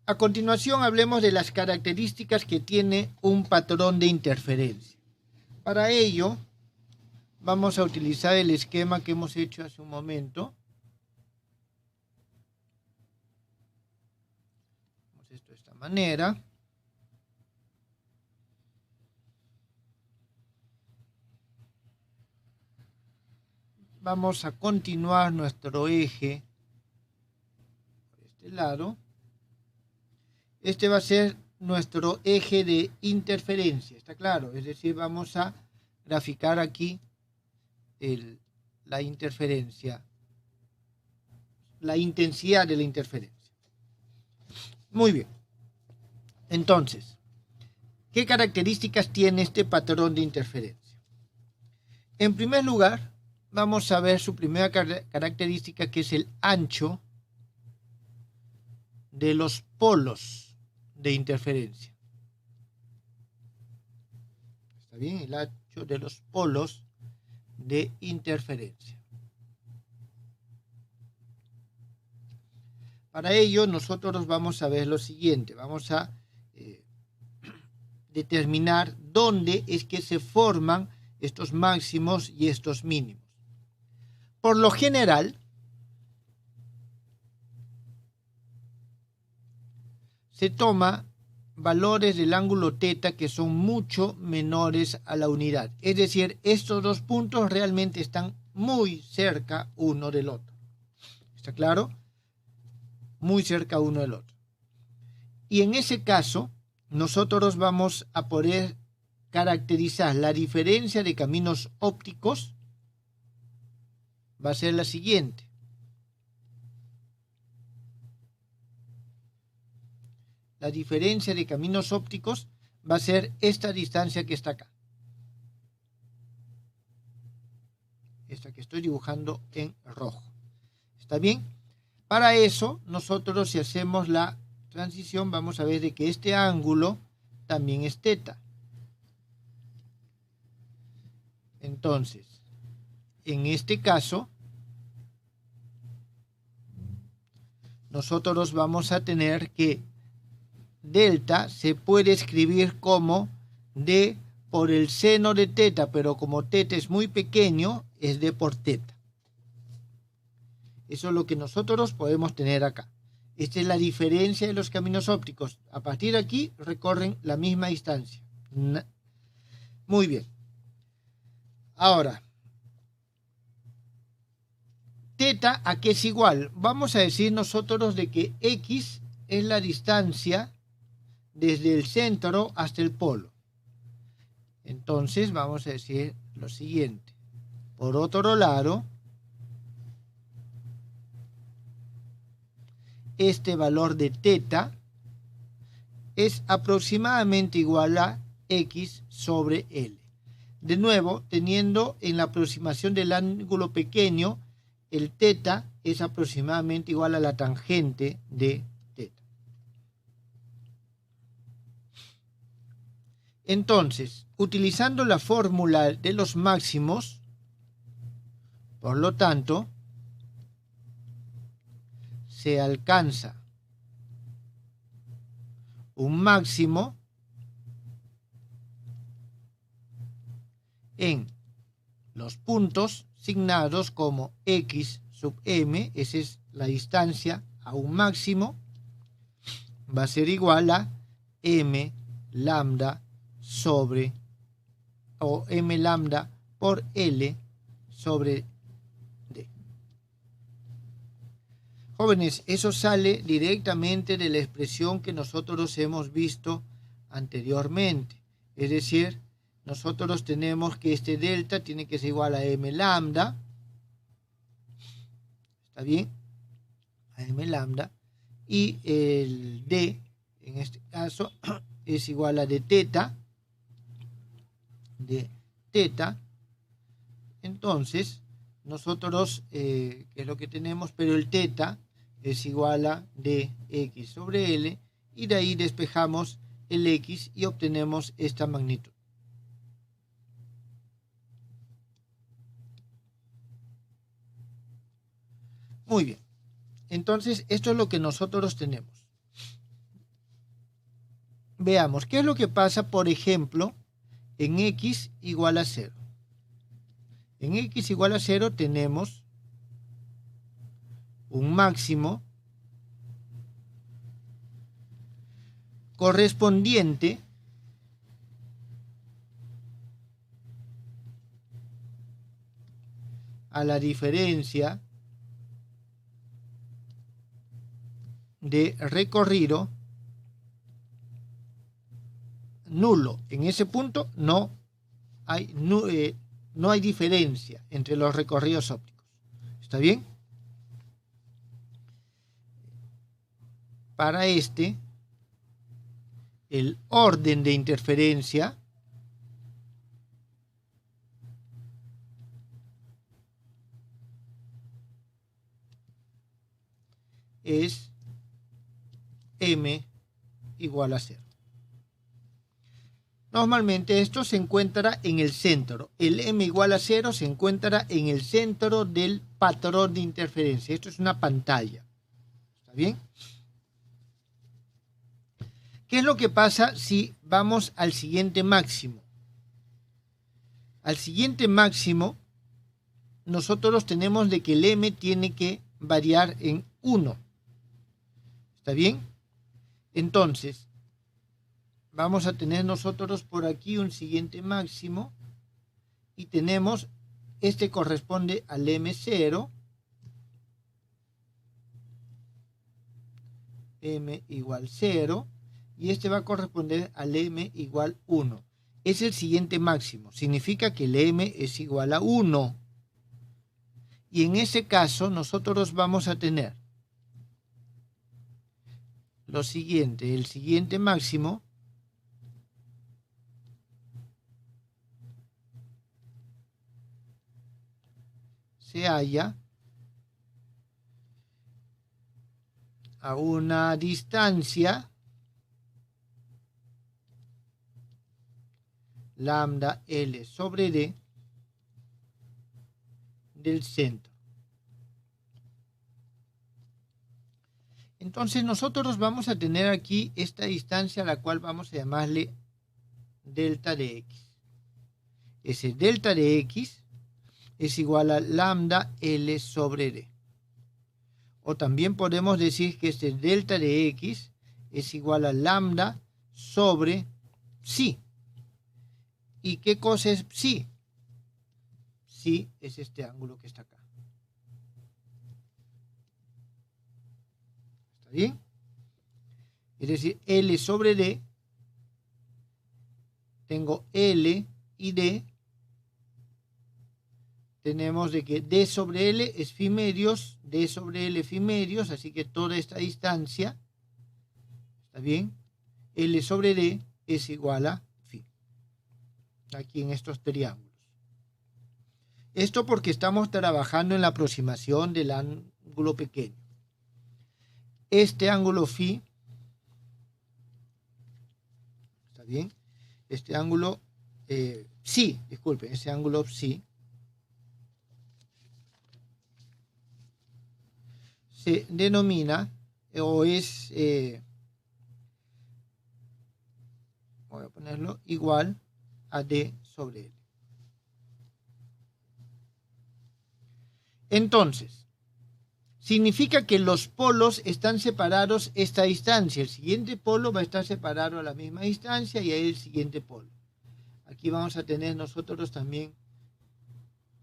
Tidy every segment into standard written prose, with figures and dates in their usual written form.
A continuación hablemos de las características que tiene un patrón de interferencia. Para ello vamos a utilizar el esquema que hemos hecho hace un momento. Hacemos esto de esta manera. Vamos a continuar nuestro eje por este lado. Este va a ser nuestro eje de interferencia, ¿está claro? Es decir, vamos a graficar aquí la interferencia, la intensidad de la interferencia. Muy bien. Entonces, ¿qué características tiene este patrón de interferencia? En primer lugar, vamos a ver su primera característica, que es el ancho de los polos de interferencia. ¿Está bien? El ancho de los polos de interferencia. Para ello nosotros vamos a ver lo siguiente, vamos a determinar dónde es que se forman estos máximos y estos mínimos. Por lo general, se toma valores del ángulo teta que son mucho menores a la unidad. Es decir, estos dos puntos realmente están muy cerca uno del otro. ¿Está claro? Muy cerca uno del otro. Y en ese caso, nosotros vamos a poder caracterizar la diferencia de caminos ópticos. Va a ser la siguiente. La diferencia de caminos ópticos va a ser esta distancia que está acá. Esta que estoy dibujando en rojo. ¿Está bien? Para eso, nosotros si hacemos la transición, vamos a ver de que este ángulo también es teta. Entonces, en este caso, nosotros vamos a tener que delta se puede escribir como d por el seno de teta, pero como teta es muy pequeño, es d por teta. Eso es lo que nosotros podemos tener acá. Esta es la diferencia de los caminos ópticos. A partir de aquí recorren la misma distancia. Muy bien. Ahora, teta, ¿a qué es igual? Vamos a decir nosotros de que x es la distancia desde el centro hasta el polo. Entonces vamos a decir lo siguiente. Por otro lado, este valor de teta es aproximadamente igual a x sobre L. De nuevo, teniendo en la aproximación del ángulo pequeño, el teta es aproximadamente igual a la tangente de teta. Entonces, utilizando la fórmula de los máximos, por lo tanto, se alcanza un máximo en los puntos signados como x sub m, esa es la distancia a un máximo, va a ser igual a m lambda sobre, o m lambda por L sobre D. Jóvenes, eso sale directamente de la expresión que nosotros hemos visto anteriormente. Es decir, nosotros tenemos que este delta tiene que ser igual a m lambda. ¿Está bien? A m lambda. Y el d, en este caso, es igual a d teta. De teta. Entonces, nosotros, que es lo que tenemos, pero el teta es igual a dx sobre L, y de ahí despejamos el x y obtenemos esta magnitud. Muy bien. Entonces, esto es lo que nosotros tenemos. veamos, ¿qué es lo que pasa, por ejemplo, en x igual a 0? En x igual a 0 tenemos un máximo correspondiente a la diferencia de recorrido nulo. En ese punto no hay diferencia entre los recorridos ópticos. ¿Está bien? Para este, el orden de interferencia es m igual a 0. Normalmente esto se encuentra en el centro. El m igual a 0 se encuentra en el centro del patrón de interferencia. Esto es una pantalla. ¿Está bien? ¿Qué es lo que pasa si vamos al siguiente máximo? Al siguiente máximo, nosotros tenemos de que el m tiene que variar en 1. ¿Está bien? Entonces, vamos a tener nosotros por aquí un siguiente máximo y tenemos, este corresponde al m0, m igual 0, y este va a corresponder al m igual 1. Es el siguiente máximo, significa que el m es igual a 1. Y en ese caso nosotros vamos a tener lo siguiente, el siguiente máximo se halla a una distancia lambda L sobre D del centro. Entonces nosotros vamos a tener aquí esta distancia a la cual vamos a llamarle delta de x. Ese delta de x es igual a lambda L sobre D. O también podemos decir que este delta de x es igual a lambda sobre psi. ¿Y qué cosa es psi? Psi es este ángulo que está acá. ¿Está bien? Es decir, L sobre D, tengo L y D, tenemos de que D sobre L es phi medios, D sobre L phi medios, así que toda esta distancia, ¿está bien? L sobre D es igual a phi, aquí en estos triángulos. Esto porque estamos trabajando en la aproximación del ángulo pequeño. Este ángulo phi, ¿está bien? Este ángulo psi, disculpen, ese ángulo psi se denomina o es, voy a ponerlo, igual a D sobre L. Entonces, significa que los polos están separados esta distancia. El siguiente polo va a estar separado a la misma distancia y ahí el siguiente polo. Aquí vamos a tener nosotros también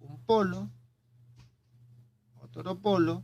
un polo, otro polo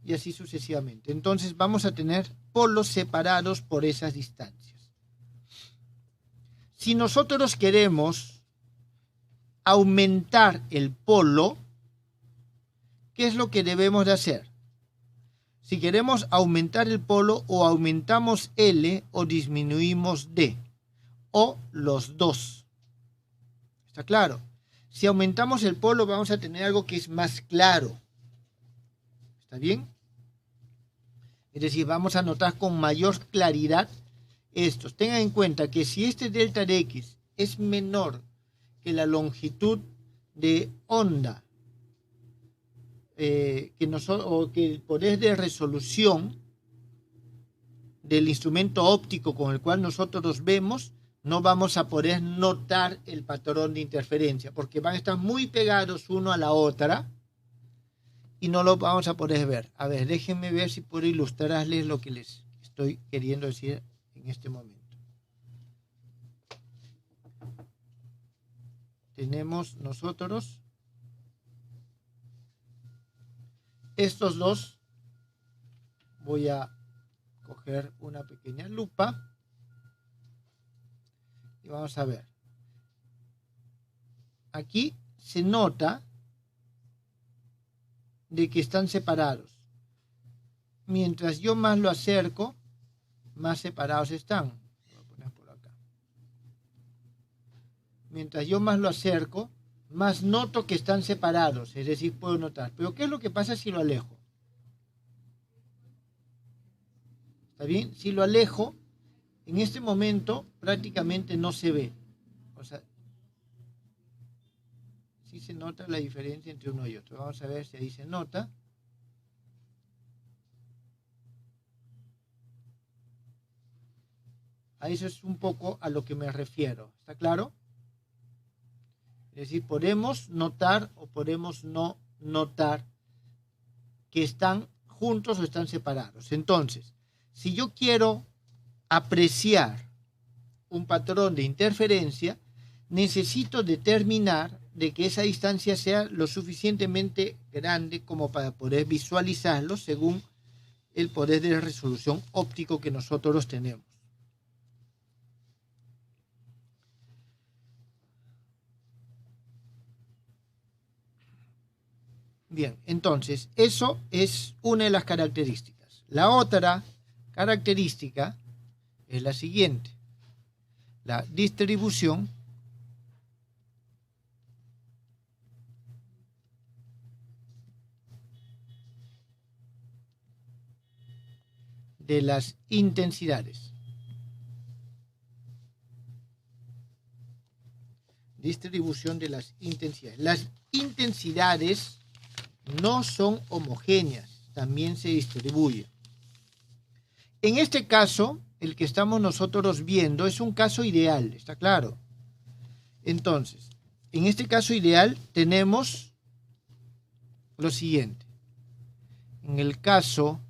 y así sucesivamente. Entonces vamos a tener polos separados por esas distancias. Si nosotros queremos aumentar el polo, ¿qué es lo que debemos de hacer? Si queremos aumentar el polo, o aumentamos L o disminuimos D, o los dos. ¿Está claro? Si aumentamos el polo vamos a tener algo que es más claro. ¿Está bien? Es decir, vamos a notar con mayor claridad estos. Tengan en cuenta que si este delta de X es menor que la longitud de onda, o que el poder de resolución del instrumento óptico con el cual nosotros vemos, no vamos a poder notar el patrón de interferencia, porque van a estar muy pegados uno a la otra y no lo vamos a poder ver. A ver, déjenme ver si puedo ilustrarles lo que les estoy queriendo decir en este momento. Tenemos nosotros estos dos. Voy a coger una pequeña lupa y vamos a ver. Aquí se nota de que están separados. Mientras yo más lo acerco, más separados están. Voy a poner por acá. Mientras yo más lo acerco, más noto que están separados, es decir, puedo notar. Pero ¿qué es lo que pasa si lo alejo? ¿Está bien? Si lo alejo, en este momento prácticamente no se ve. O sea, sí se nota la diferencia entre uno y otro. Vamos a ver si ahí se nota. A eso es un poco a lo que me refiero. ¿Está claro? Es decir, podemos notar o podemos no notar que están juntos o están separados. Entonces, si yo quiero apreciar un patrón de interferencia, necesito determinar de que esa distancia sea lo suficientemente grande como para poder visualizarlo según el poder de resolución óptico que nosotros tenemos. Bien, entonces, eso es una de las características. La otra característica es la siguiente. La distribución de las intensidades. Distribución de las intensidades. Las intensidades no son homogéneas, también se distribuyen. En este caso, el que estamos nosotros viendo es un caso ideal, ¿está claro? Entonces, en este caso ideal tenemos lo siguiente. En el caso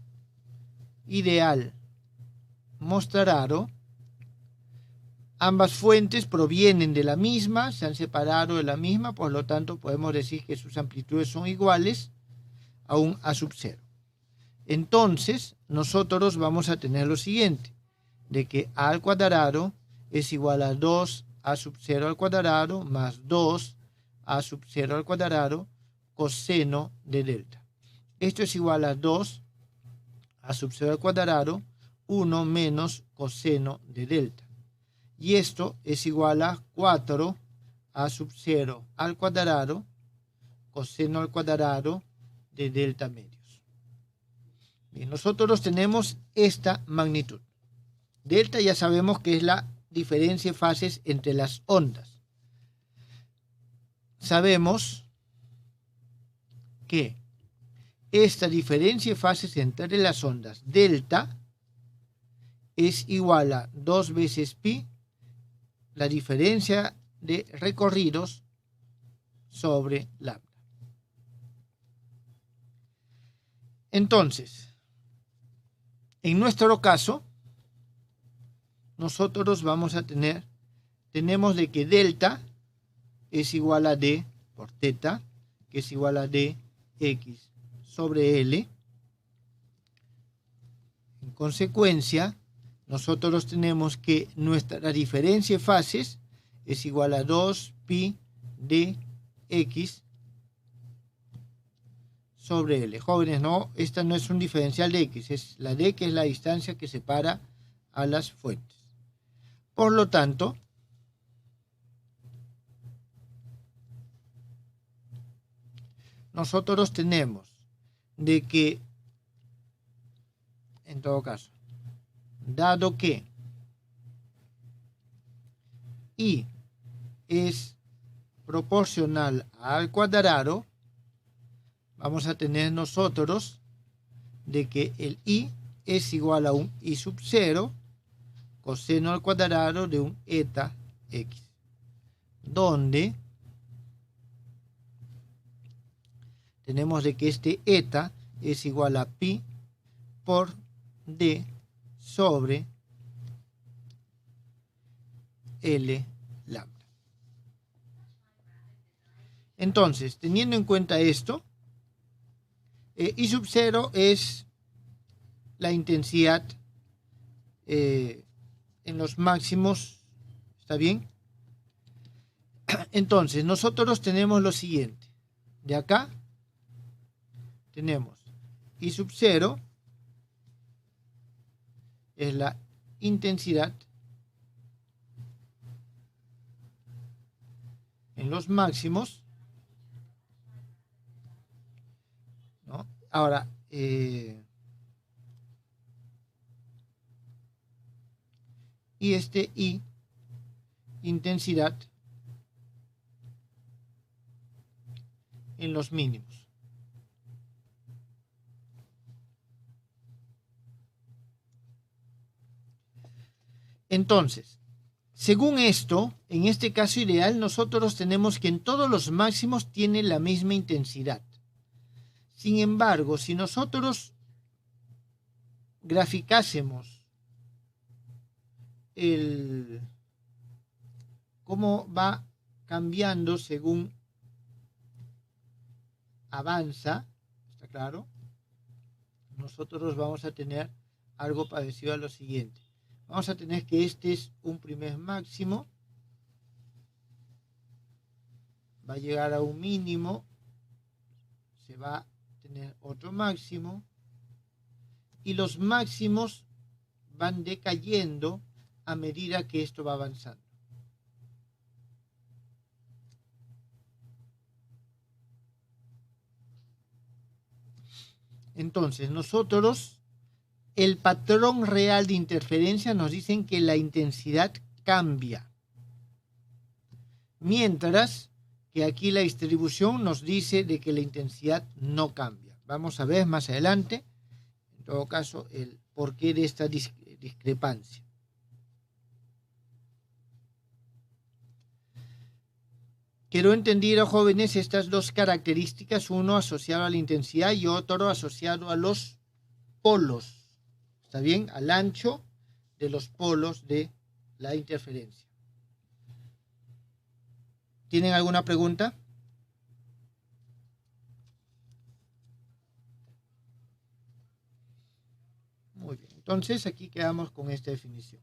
ideal mostrararo, ambas fuentes provienen de la misma, se han separado de la misma, por lo tanto podemos decir que sus amplitudes son iguales a un A sub 0. Entonces, nosotros vamos a tener lo siguiente, de que A al cuadrado es igual a 2A sub 0 al cuadrado más 2A sub 0 al cuadrado coseno de delta. Esto es igual a 2A sub 0 al cuadrado, 1 menos coseno de delta. Y esto es igual a 4A sub 0 al cuadrado, coseno al cuadrado de delta medios. Bien, nosotros tenemos esta magnitud. Delta ya sabemos que es la diferencia de fases entre las ondas. Sabemos que esta diferencia de fases entre las ondas delta es igual a 2 veces pi, la diferencia de recorridos sobre lambda. Entonces, en nuestro caso, nosotros vamos a tenemos de que delta es igual a d por teta, que es igual a dx sobre L. En consecuencia, nosotros tenemos que nuestra diferencia de fases es igual a 2 pi dx sobre L. Jóvenes, no, esta no es un diferencial de x, es la d que es la distancia que separa a las fuentes. Por lo tanto, nosotros tenemos de que, en todo caso, dado que I es proporcional al cuadrado, vamos a tener nosotros de que el I es igual a un I sub 0 coseno al cuadrado de un eta X, donde tenemos de que este eta es igual a pi por d sobre L lambda. Entonces, teniendo en cuenta esto, I sub 0 es la intensidad en los máximos, ¿está bien? Entonces, nosotros tenemos lo siguiente. De acá tenemos I sub 0 es la intensidad en los máximos, ¿no? Ahora, y este I, intensidad en los mínimos. Entonces, según esto, en este caso ideal, nosotros tenemos que en todos los máximos tiene la misma intensidad. Sin embargo, si nosotros graficásemos cómo va cambiando según avanza, ¿está claro? Nosotros vamos a tener algo parecido a lo siguiente. Vamos a tener que este es un primer máximo, va a llegar a un mínimo, se va a tener otro máximo, y los máximos van decayendo a medida que esto va avanzando. Entonces, nosotros, el patrón real de interferencia nos dicen que la intensidad cambia, mientras que aquí la distribución nos dice de que la intensidad no cambia. Vamos a ver más adelante, en todo caso, el porqué de esta discrepancia. Quedó entendido, jóvenes, estas dos características, uno asociado a la intensidad y otro asociado a los polos, ¿está bien? Al ancho de los polos de la interferencia. ¿Tienen alguna pregunta? Muy bien, entonces aquí quedamos con esta definición.